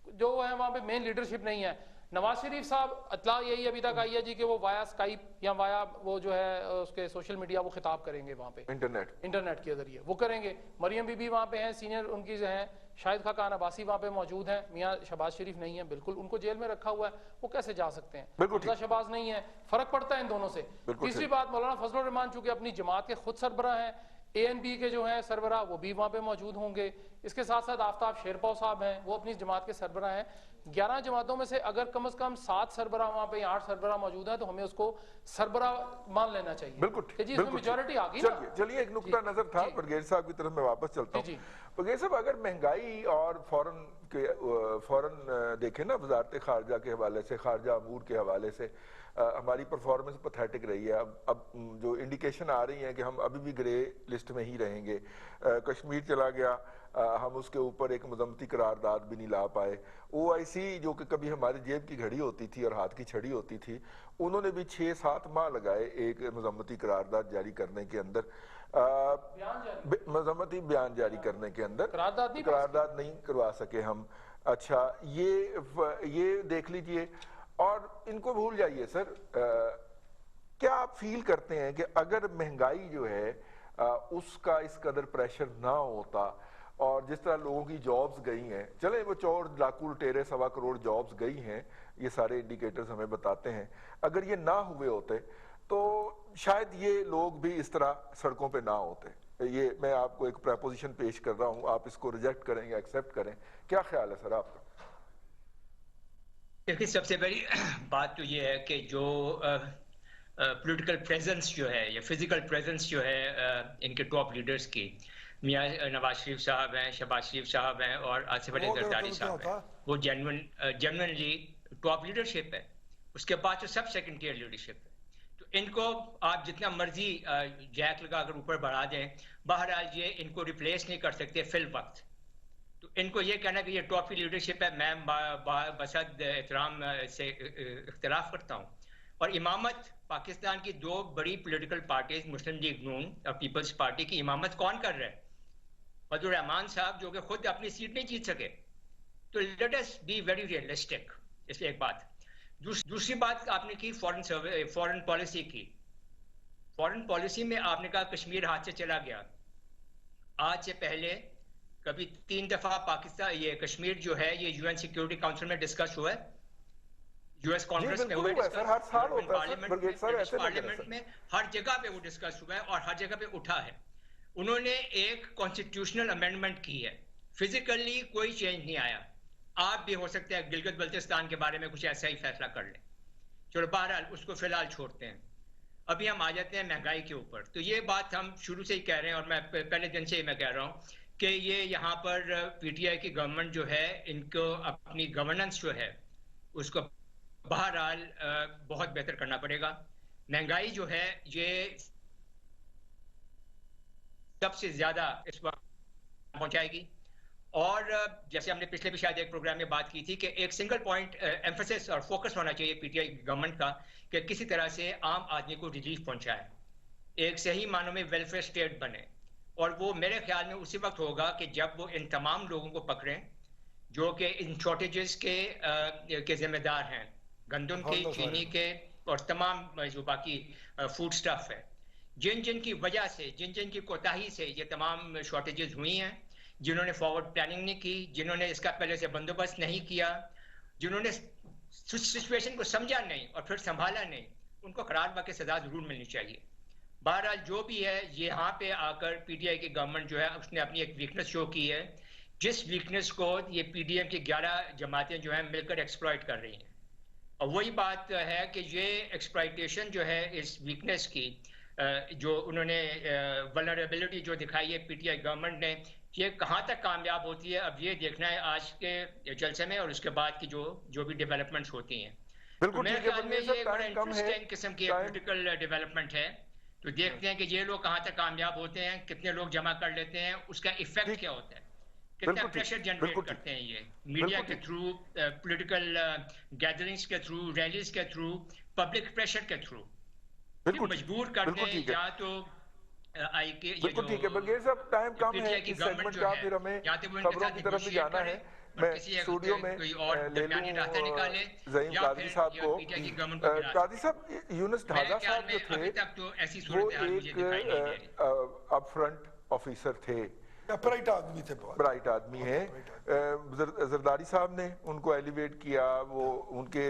H: جو ہے وہاں پہ مین لیڈرشپ نہیں ہے. نواز شریف صاحب اطلاع یہی ابھی تک آئی ہے جی کہ وہ وایا اسکائپ یا وایا وہ جو ہے اس کے سوشل میڈیا وہ خطاب کریں گے وہاں پہ, انٹرنیٹ کے ذریعے وہ کریں گے. مریم بی بی وہاں پہ ہیں, سینئر ان کی ہیں, شاہد خاقان عباسی وہاں پہ موجود ہیں, میاں شہباز شریف نہیں ہے, بالکل ان کو جیل میں رکھا ہوا ہے, وہ کیسے جا سکتے ہیں. حمزہ شہباز نہیں ہے, فرق پڑتا ہے ان دونوں سے. تیسری بات, مولانا فضل الرحمان چونکہ اپنی جماعت کے خود سربراہ ہیں, اے این پی کے جو ہیں سربراہ وہ بھی وہاں پہ موجود ہوں گے. اس کے ساتھ ساتھ آفتاب شیرپاؤ صاحب ہیں, وہ اپنی جماعت کے سربراہ ہیں. 11 جماعتوں میں سے اگر کم از کم 7 سربراہ وہاں پہ 8 سربراہ موجود ہیں تو ہمیں اس کو سربراہ مان لینا چاہیے.
C: بالکل
H: کہ جی اس میں میجورٹی آ گئی نا.
C: چلیے ایک نقطہ نظر تھا پرویز صاحب کی طرف میں واپس چلتا ہوں. پرویز صاحب اگر مہنگائی اور فوراً دیکھیں نا وزارت خارجہ کے حوالے سے, خارجہ امور کے حوالے سے ہماری پرفارمنس پتھیٹک رہی ہے. اب جو انڈیکیشن آ رہی ہیں کہ ہم ابھی بھی گرے لسٹ میں ہی رہیں گے. کشمیر چلا گیا, ہم اس کے اوپر ایک مذمتی قرارداد بھی نہیں لا پائے. او آئی سی جو کہ کبھی ہماری جیب کی گھڑی ہوتی تھی اور ہاتھ کی چھڑی ہوتی تھی, انہوں نے بھی 6-7 ماہ لگائے ایک مذمتی قرارداد جاری کرنے کے اندر, مذمتی بیان جاری کرنے کے اندر قرارداد نہیں کروا سکے ہم. اچھا یہ دیکھ لیجئے اور ان کو بھول جائیے سر. کیا آپ فیل کرتے ہیں کہ اگر مہنگائی جو ہے اس کا اس قدر پریشر نہ ہوتا اور جس طرح لوگوں کی جابز گئی ہیں, چلیں وہ 4 لاکھ لٹیرے 1.25 کروڑ جابز گئی ہیں, یہ سارے انڈیکیٹرز ہمیں بتاتے ہیں, اگر یہ نہ ہوئے ہوتے تو شاید یہ لوگ بھی اس طرح سڑکوں پہ نہ ہوتے. یہ میں آپ کو ایک پریپوزیشن پیش کر رہا ہوں, آپ اس کو ریجیکٹ کریں یا ایکسیپٹ کریں, کیا خیال ہے سر آپ کا؟
F: دیکھیں سب سے بڑی بات تو یہ ہے کہ جو پولیٹیکل پریزنس جو ہے یا فزیکل پریزنس جو ہے ان کے ٹاپ لیڈرز کی, میاں نواز شریف صاحب ہیں, شہباز شریف صاحب ہیں اور آصف علی زرداری صاحب ہیں, وہ جنرلی ٹاپ لیڈرشپ ہے. اس کے بعد تو سب سیکنڈ ٹیئر لیڈرشپ ہے. تو ان کو آپ جتنا مرضی جیک لگا کر اوپر بڑھا دیں, بہرحال یہ ان کو ریپلیس نہیں کر سکتے فی الوقت. تو ان کو یہ کہنا کہ یہ ٹاپ لیڈرشپ ہے, میں بسد احترام سے اختلاف کرتا ہوں. اور امامت پاکستان کی 2 بڑی پولیٹیکل پارٹیز, مسلم لیگ نون اور پیپلز پارٹی کی امامت کون کر رہا ہے؟ فضل الرحمان صاحب جو کہ خود اپنی سیٹ نہیں جیت سکے. تو let us be very realistic. اس ایک بات. دوسری بات آپ نے کی فورن پالیسی کی. فورن پالیسی میں آپ نے کہا کشمیر ہاتھ سے چلا گیا. آج سے پہلے کبھی 3 دفعہ پاکستان یہ کشمیر جو ہے یہ یو این سیکیورٹی کاؤنسل میں ڈسکس ہوا ہے, یو ایس کانگریس میں ہوا ہے, پارلیمنٹ میں ہر جگہ پہ وہ ڈسکس ہوا ہے اور ہر جگہ پہ اٹھا ہے. انہوں نے ایک کانسٹیٹیوشنل امینڈمنٹ کی ہے, فزیکلی کوئی چینج نہیں آیا. آپ بھی ہو سکتے ہیں گلگت بلتستان کے بارے میں کچھ ایسا ہی فیصلہ کر لیں. چلو بہرحال اس کو فی الحال چھوڑتے ہیں. ابھی ہم آ جاتے ہیں مہنگائی کے اوپر. تو یہ بات ہم شروع سے ہی کہہ رہے ہیں اور میں پہلے دن سے ہی میں کہہ رہا ہوں کہ یہ یہاں پر پی ٹی آئی کی گورنمنٹ جو ہے ان کو اپنی گورننس جو ہے اس کو بہرحال بہت بہتر کرنا پڑے گا. مہنگائی جو ہے یہ سب سے زیادہ اس وقت پہنچائے گی. اور جیسے ہم نے پچھلے بھی شاید ایک پروگرام میں بات کی تھی کہ ایک سنگل پوائنٹ ایمفسس اور فوکس ہونا چاہیے پی ٹی آئی گورنمنٹ کا کہ کسی طرح سے عام آدمی کو ریلیف پہنچائے, ایک صحیح معنوں میں ویلفیئر اسٹیٹ بنے. اور وہ میرے خیال میں اسی وقت ہوگا کہ جب وہ ان تمام لوگوں کو پکڑیں جو کہ ان شارٹیجز کے ذمہ دار ہیں, گندم کے, چینی کے اور تمام جو باقی فوڈ سٹف ہے, جن کی وجہ سے جن کی کوتاہی سے یہ تمام شارٹیجز ہوئی ہیں, جنہوں نے فارورڈ پلاننگ نہیں کی, جنہوں نے اس کا پہلے سے بندوبست نہیں کیا, جنہوں نے سچویشن کو سمجھا نہیں اور پھر سنبھالا نہیں, ان کو قرار باقی سزا ضرور ملنی چاہیے. بہرحال جو بھی ہے یہاں پہ آ کر پی ٹی آئی کی گورنمنٹ جو ہے اس نے اپنی ایک ویکنس شو کی ہے, جس ویکنس کو یہ پی ڈی ایم کی 11 جماعتیں جو ہیں مل کر ایکسپلائٹ کر رہی ہیں. اور وہی بات ہے کہ یہ ایکسپلائٹیشن جو ہے اس ویکنس کی جو انہوں نے ولنریبلٹی جو دکھائی ہے پی ٹی آئی گورنمنٹ نے, یہ کہاں تک کامیاب ہوتی ہے اب یہ دیکھنا ہے آج کے جلسے میں اور اس کے بعد کی جو بھی ڈیولپمنٹس ہوتی ہیں. میرے خیال میں یہ بڑا انٹرسٹنگ قسم کی پولیٹیکل ڈیولپمنٹ ہے. تو دیکھتے ہیں کہ یہ لوگ کہاں تک کامیاب ہوتے ہیں, کتنے لوگ جمع کر لیتے ہیں, اس کا ایفیکٹ کیا ہوتا ہے. कितना प्रेशर जनरेट करते हैं ये मीडिया के थ्रू, पॉलिटिकल गैदरिंग्स के थ्रू, रैलीज के थ्रू, पब्लिक प्रेशर के थ्रू मजबूर करते हैं या तो आई के ये
C: बिल्कुल ठीक है। बगैर साहब टाइम कम है इस सेगमेंट का, फिर हमें खबरों की तरफ भी जाना है। मैं स्टूडियो में ले लूं ज़हीम कादरी साहब को। कादरी साहब, यूनुस ढागा साहब जो थे वो एक अपफ्रंट ऑफिसर थे,
G: ब्राइट आदमी थे,
C: ब्राइट आदमी है। जरदारी साहब ने उनको एलिवेट किया, वो उनके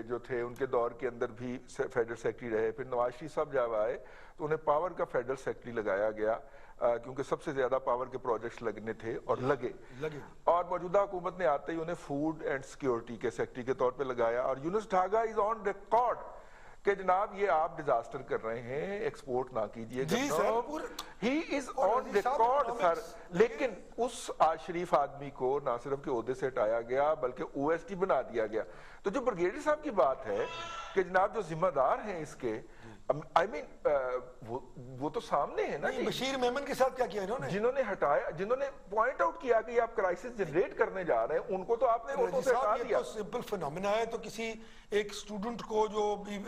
C: जो थे उनके दौर के अंदर भी फेडरल सेक्रेटरी रहे। फिर नवाज शरीफ साहब जब आए तो उन्हें पावर का फेडरल सेक्रेटरी लगाया गया, क्योंकि सबसे ज्यादा पावर के प्रोजेक्ट्स लगने थे और लगे। और मौजूदा हुकूमत ने आते ही उन्हें फूड एंड सिक्योरिटी के सेक्रेटरी के तौर पे लगाया। और यूनुस ढागा इज ऑन रिकॉर्ड कि जनाब ये आप डिजास्टर कर रहे हैं, एक्सपोर्ट ना कीजिए। He is on record sir. लेकिन उस शरीफ आदमी को ना सिर्फ के ओहदे से हटाया गया बल्कि OST बना दिया गया। तो जो ब्रिगेडियर साहब की बात है कि जनाब जो जिम्मेदार हैं इसके, I mean, वो तो सामने है ना।
G: बशीर मेमन के साथ क्या किया इन्होंने? जिन्होंने
C: हटाया, जिन्होंने पॉइंट आउट किया कि आप क्राइसिस जनरेट करने जा रहे हैं, उनको तो आपने वोटों से हटा दिया।
G: तो सिंपल फिनोमेना है। तो किसी एक स्टूडेंट को जो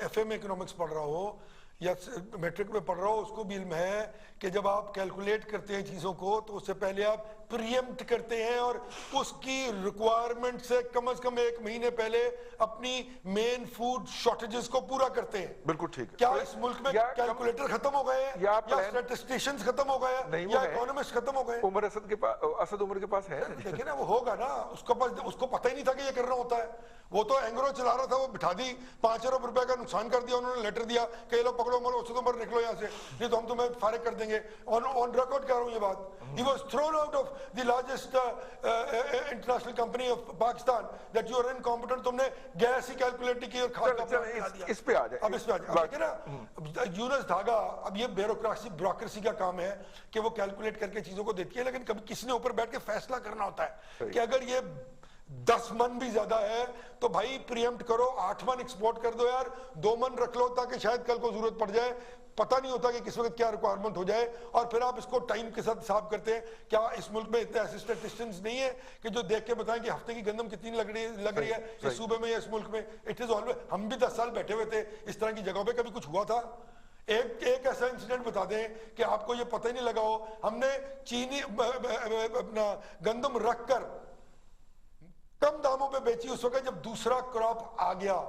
G: FA में इकोनॉमिक्स पढ़ रहा हो या मैट्रिक में पढ़ रहा हो, उसको भी इल्म है कि जब आप कैलकुलेट करते हैं चीज़ों को तो उससे पहले आप प्रीएम्प्ट करते हैं और उसकी रिक्वायरमेंट से कम 1 महीने पहले अपनी मेन फूड शॉर्टेजेस को पूरा करते हैं।
C: बिल्कुल ठीक है।
G: क्या इस मुल्क में कैलकुलेटर खत्म हो गए हैं या स्टैटिस्टिशियंस खत्म हो गए या इकोनॉमिस्ट खत्म हो गए?
C: उमर असद के पास, असद उमर के पास है।
G: देखिए ना, वो होगा ना, उसको पता ही नहीं था कि ये करना होता है। वो तो एंग्रो चला रहा था, वो बिठा दी, 5 अरब रुपए का नुकसान कर दिया उन्होंने, लेटर दिया कि लो पकड़ो मरो, उससे तो मर निकलो यहाँ से, नहीं तो हम तुम्हें फारिग कर देंगे। ऑन रिकॉर्ड कर रहा हूँ ये बात। He was thrown out of the largest international company of Pakistan that you are incompetent। तुमने गैस ही कैलकुलेट की और खाद का
C: इस पे आ जाए।
G: अब इस पे आ जाए, ठीक है ना। यूनुस ढागा, अब ये ब्यूरोक्रेसी का काम है कि वो कैलकुलेट करके चीजों को देती है, लेकिन कभी किसी ने ऊपर बैठ के फैसला करना होता है कि अगर ये 10 मन भी ज्यादा है तो भाई प्रीएम्प्ट करो, 8 मन एक्सपोर्ट कर दो यार, 2 मन रख लो ताकि शायद कल को जरूरत पड़ जाए। पता नहीं होता कि किस वक्त क्या रिक्वायरमेंट हो जाए। और फिर आप इसको टाइम के साथ हिसाब करते हैं। क्या इस मुल्क में इतने ऐसे स्टैटिस्टिशियंस नहीं है कि जो देख के बताएं कि हफ्ते की गंदम कितनी लग रही है इस सूबे में या इस मुल्क में? इट इज ऑलवेज, हम भी 10 साल बैठे हुए थे इस तरह की जगहों पे, कभी कुछ हुआ था? एक ऐसा इंसिडेंट बता दें कि आपको ये पता ही नहीं लगा हो। हमने चीनी अपना गंदम रख कर कम दामों पे बेची उस वक्त जब दूसरा क्रॉप आ गया,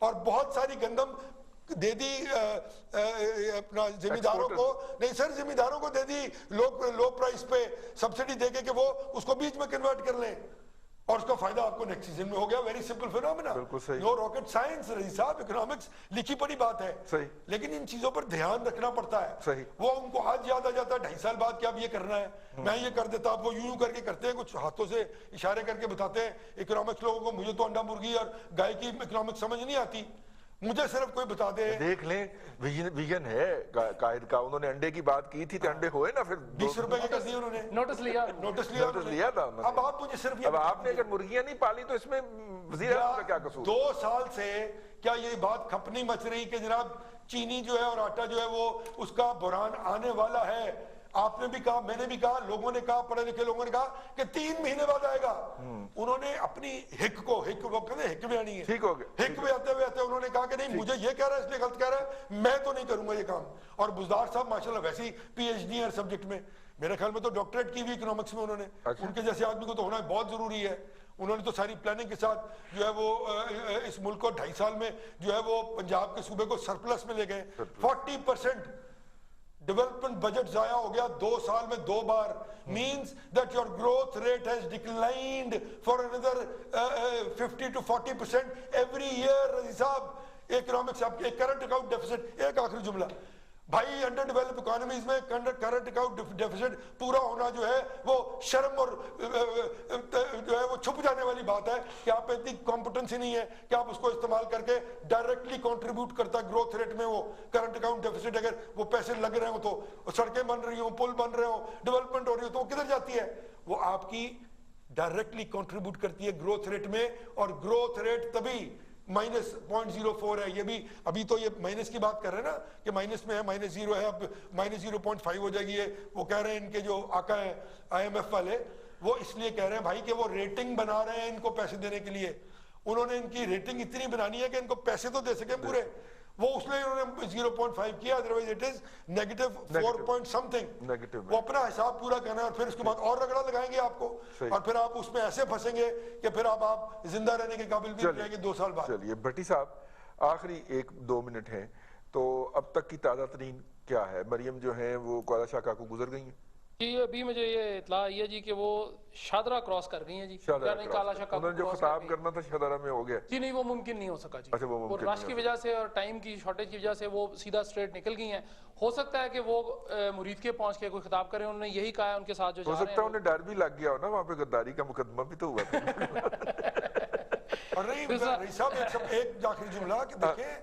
G: और बहुत सारी गंदम दे दी अपना जिम्मेदारों को, नहीं सर, जिम्मेदारों को दे दी लो प्राइस पे सब्सिडी देके कि वो उसको बीच में कन्वर्ट कर लें और उसका फायदा आपको नेक्स्ट सीजन में हो गया। Very simple phenomena, no rocket science. रही साहब, इकोनॉमिक्स लिखी पड़ी बात है
C: सही,
G: लेकिन इन चीजों पर ध्यान रखना पड़ता है
C: सही।
G: वो उनको आज याद आ जाता है 2.5 साल बाद कि अब ये करना है, मैं ये कर देता। अब वो यूं करके करते हैं, कुछ हाथों से इशारे करके बताते हैं इकोनॉमिक्स लोगों को। मुझे तो अंडा मुर्गी और गाय की इकोनॉमिक्स समझ नहीं आती, मुझे सिर्फ कोई बता दे।
C: देख लें, विजन है काहिर का। उन्होंने अंडे की बात की थी तो अंडे हुए ना, फिर
G: 20 रुपए के कर दिए उन्होंने।
H: नोटिस लिया
C: था।
G: अब आप मुझे सिर्फ
C: अब आपने अगर मुर्गियां नहीं पाली तो इसमें वज़ीर आज़म का क्या कसूर?
G: 2 साल से क्या ये बात खपनी मच रही कि जनाब चीनी जो है और आटा जो है वो उसका बुरान आने वाला है। आपने भी कहा, मैंने भी कहा, लोगों ने कहा, पढ़े लिखे लोगों ने कहा कि 3 महीने बाद आएगा। उन्होंने अपनी हिक वो कहते हिक में आनी है,
C: ठीक हो गया,
G: हिक में आते हुए उन्होंने कहा कि नहीं, मुझे ये कह रहा है इसलिए गलत कह रहा है, मैं तो नहीं करूंगा ये काम। और बुज़दार साहब माशाल्लाह वैसे ही PhD हर सब्जेक्ट में, मेरे ख्याल में तो डॉक्टरेट की भी इकोनॉमिक्स में उन्होंने। उनके जैसे आदमी को तो होना बहुत जरूरी है। उन्होंने तो सारी प्लानिंग के साथ जो है वो इस मुल्क को 2.5 साल में जो है वो पंजाब के सूबे को सरप्लस में ले गए। 40% डेवलपमेंट बजट जाया हो गया 2 साल में 2 बार। Means that your growth rate has declined for another 50 to 40% every year. Razi साहब, इकोनॉमिक्स आपके करंट अकाउंट डेफिसिट, एक आखिरी जुमला भाई, अंडर डेवलप इकोनॉमीज में करंट अकाउंट डेफिसिट पूरा होना जो है वो शर्म और जो है वो छुप जाने वाली बात है कि आप इतनी कॉम्पिटेंसी नहीं है कि आप उसको इस्तेमाल करके डायरेक्टली कंट्रीब्यूट करता है ग्रोथ रेट में। वो करंट अकाउंट डेफिसिट, अगर वो पैसे लग रहे हो तो सड़कें बन रही हो, पुल बन रहे हो, डेवलपमेंट हो रही हो, तो वो किधर जाती है? वो आपकी डायरेक्टली कंट्रीब्यूट करती है ग्रोथ रेट में। और ग्रोथ रेट तभी -0.04 है। ये भी अभी तो ये माइनस की बात कर रहे हैं ना कि माइनस में है, -0 है, अब -0.5 हो जाएगी। ये वो कह रहे हैं इनके जो आका है IMF वाले वो इसलिए कह रहे हैं भाई कि वो रेटिंग बना रहे हैं इनको पैसे देने के लिए, उन्होंने इनकी रेटिंग इतनी बनानी है कि इनको पैसे तो दे सके पूरे, वो उसमें उन्होंने 0.5 किया, otherwise it is -4 point something। वो अपना हिसाब पूरा करना है और फिर उसके बाद और रगड़ा लगाएंगे आपको, और फिर आप उसमें ऐसे फंसेंगे कि फिर आप जिंदा रहने के काबिल भी नहीं रहेंगे 2 साल बाद।
C: चलिए भट्टी साहब, आखिरी 1-2 मिनट हैं, तो अब तक की ताज़ा तरीन क्या है? मरियम जो है वो कुआला शाका को गुजर गई हैं
H: जी, अभी मुझे ये इत्ला आई है जी कि वो शादरा क्रॉस कर गई हैं जी,
C: उन्होंने जो खिताब करना था शादरा में हो गया
H: जी, नहीं वो मुमकिन नहीं हो सका जी।
C: अच्छा, वो
H: रश की वजह से और टाइम की शॉर्टेज की वजह से वो सीधा स्ट्रेट निकल गई हैं। हो सकता है कि वो मुरीद के पहुंच के कोई खिताब करें, उन्होंने यही कहा है उनके साथ जो
C: हो सकता है उन्हें डर भी लग गया हो ना, वहाँ पे गद्दारी का मुकदमा भी तो हुआ था।
G: और नहीं साहब, एक आखिरी जुमला कि देखें,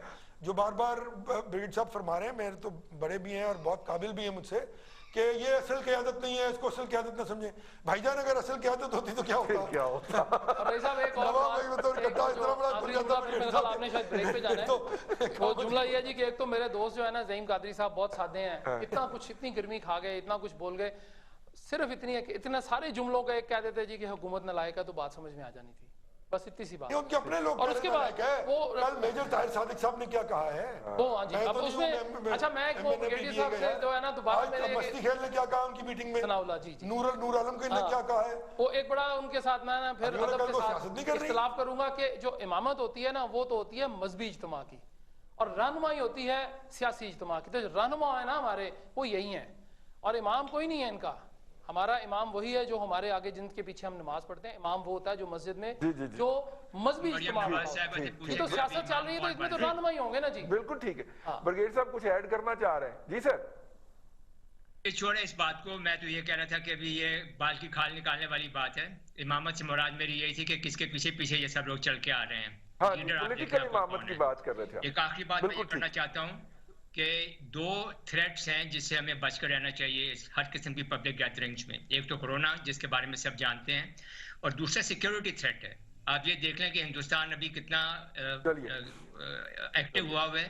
G: जो बार बार ब्रिगेड साहब फरमा रहे हैं, मेरे तो बड़े भी हैं और बहुत काबिल भी हैं मुझसे, कि ये असल क़यादत नहीं है, इसको असल क़यादत ना समझे। भाईजान अगर असल क़यादत होती तो क्या होता?
H: और भाई साहब एक और आपने शायद ब्रेक पे जाना है, वो जुमला ये है जी कि एक तो मेरे दोस्त जो है ना ज़हीम कादरी साहब बहुत सादे हैं, इतनी गर्मी खा गए, इतना कुछ बोल गए, सिर्फ इतने सारे जुमलों का एक कह देते जी कि हुकूमत नालायक है, तो बात समझ में आ जानी थी, बस इतनी सी बात।
G: उनके अपने लोग,
H: और उसके बाद
G: वो कल मेजर ताहिर सादिक साहब ने क्या कहा है
H: वो, हाँ जी, अब उसमें अच्छा मैं एक वो ब्रिगेडियर साहब से जो है ना दोबारा में
G: मस्ती खेल ने क्या कहा उनकी मीटिंग में,
H: सनाउल्लाह जी,
G: नूर आलम ने क्या कहा है,
H: वो एक बड़ा उनके साथ मैं ना फिर अदब के साथ इख्तिलाफ करूंगा कि जो इमामत होती है ना वो तो होती है मजहबी इज्तिमा की, और रहनुमाई होती है सियासी इज्तिमा की। तो जो रहनुमा है ना हमारे, वो यही है, और इमाम कोई नहीं है इनका। हमारा इमाम वही है जो हमारे आगे जिनके पीछे हम नमाज पढ़ते हैं, इमाम वो होता है जो मस्जिद में जो मजहबी इज्तिमा हो। ये तो सियासत चल रही है, तो इसमें तो रहनुमाई होंगे ना जी।
C: बिल्कुल ठीक है। ब्रिगेड साहब कुछ ऐड करना चाह रहे हैं? जी सर।
F: छोड़े इस बात को, मैं तो ये कह रहा था कि अभी ये बाल की खाल निकालने वाली बात है। इमामत से मुराद मेरी यही थी कि किसके पीछे पीछे ये सब लोग चल के आ रहे हैं।
C: पॉलिटिकल इमामत की बात कर रहे थे।
F: एक आखिरी बात मैं ये करना चाहता हूँ कि 2 थ्रेट्स हैं जिससे हमें बचकर रहना चाहिए हर किस्म की पब्लिक गैदरिंग्स में। एक तो कोरोना, जिसके बारे में सब जानते हैं, और दूसरा सिक्योरिटी थ्रेट है। आप ये देख लें कि हिंदुस्तान अभी कितना एक्टिव हुआ है,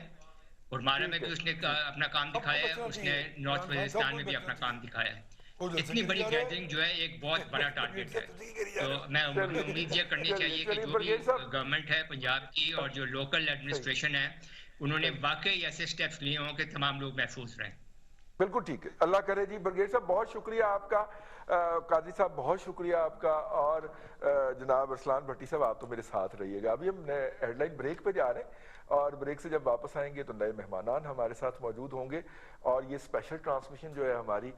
F: और मारा में भी उसने अपना काम दिखाया है, उसने नॉर्थ वजिस्तान में भी अपना काम दिखाया है। इतनी बड़ी गैदरिंग जो है एक बहुत बड़ा टारगेट है। तो मैं उम्मीद ये करनी चाहिए कि जो भी गवर्नमेंट है पंजाब की और जो लोकल एडमिनिस्ट्रेशन है, उन्होंने वाकई ऐसे स्टेप्स लिए हों कि तमाम लोग महफूज रहें।
C: बिल्कुल ठीक है, अल्लाह करे जी। ब्रिगेड साहब बहुत शुक्रिया आपका, काजी साहब बहुत शुक्रिया आपका, और जनाब अरसलान भट्टी साहब आप तो मेरे साथ रहिएगा। अभी हम हेडलाइन ब्रेक पे जा रहे हैं, और ब्रेक से जब वापस आएंगे तो नए मेहमानान हमारे साथ मौजूद होंगे, और ये स्पेशल ट्रांसमिशन जो है हमारी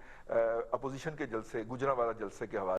C: अपोजिशन के जलसे, गुजरांवाला जलसे के हवाले